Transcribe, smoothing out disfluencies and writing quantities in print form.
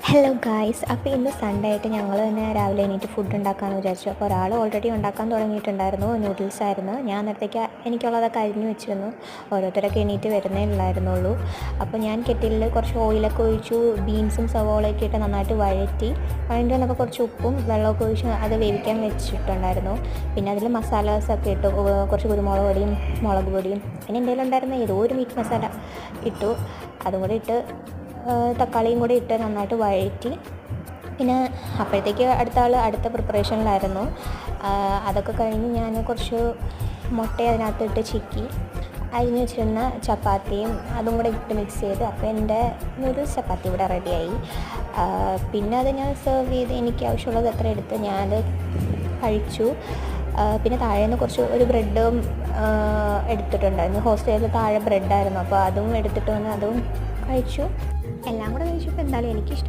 Hello guys, അപ്പോൾ ഇന്ന് Sunday ആയിട്ട് ഞങ്ങൾ തന്നെ രാവിലെ എണീറ്റ് ഫുഡ് ഉണ്ടാക്കാമെന്ന് വിചാരിച്ചു. അപ്പോൾ ഒരാൾ ഓൾറെഡി ഉണ്ടാക്കാൻ തുടങ്ങിയിട്ടുണ്ടായിരുന്നു. നൂഡിൽസ് ആയിരുന്നു. ഞാൻ നേരത്തേക്ക് എനിക്കുള്ളതൊക്കെ അരിഞ്ഞു വെച്ചിരുന്നു. ഓരോരുത്തരൊക്കെ എണീറ്റ് വരുന്നേ ഉള്ളായിരുന്നുള്ളൂ. അപ്പോൾ ഞാൻ കെറ്റിലിൽ കുറച്ച് ഓയിലൊക്കെ ഒഴിച്ചു, ബീൻസും സവോളയൊക്കെ ഇട്ട് നന്നായിട്ട് വഴറ്റി വന്നപ്പോൾ കുറച്ച് ഉപ്പും വെള്ളമൊക്കെ ഒഴിച്ച് അത് വേവിക്കാൻ വെച്ചിട്ടുണ്ടായിരുന്നു. പിന്നെ അതിൽ മസാലാസൊക്കെ ഇട്ടു, കുറച്ച് കുരുമുളക് പൊടിയും മുളക് പൊടിയും പിന്നെ എൻ്റെ ഉണ്ടായിരുന്ന ഏതോ ഒരു മീറ്റ് മസാല ഇട്ടു. അതും കൂടി ഇട്ട് തക്കാളിയും കൂടി ഇട്ട് നന്നായിട്ട് വഴറ്റി. പിന്നെ അപ്പോഴത്തേക്ക് അടുത്ത പ്രിപ്പറേഷനിലായിരുന്നു. അതൊക്കെ കഴിഞ്ഞ് ഞാൻ കുറച്ച് മുട്ട അതിനകത്തിട്ട് ചിക്കി അരിഞ്ഞ് വെച്ചിരുന്ന ചപ്പാത്തിയും അതും കൂടെ ഇട്ട് മിക്സ് ചെയ്ത് അപ്പോൾ എൻ്റെ നൂഡിൽസ് ചപ്പാത്തി ഇവിടെ റെഡിയായി. പിന്നെ അത് ഞാൻ സെർവ് ചെയ്ത് എനിക്ക് ആവശ്യമുള്ളത് എത്ര എടുത്ത് ഞാനത് കഴിച്ചു. പിന്നെ താഴേന്ന് ഒരു ബ്രെഡും എടുത്തിട്ടുണ്ടായിരുന്നു. ഹോസ്റ്റലിൽ താഴെ ബ്രെഡായിരുന്നു, അപ്പോൾ അതും എടുത്തിട്ട് വന്ന് അതും കഴിച്ചു. എല്ലാം കൂടെ കഴിച്ചപ്പോൾ എന്തായാലും എനിക്കിഷ്ടം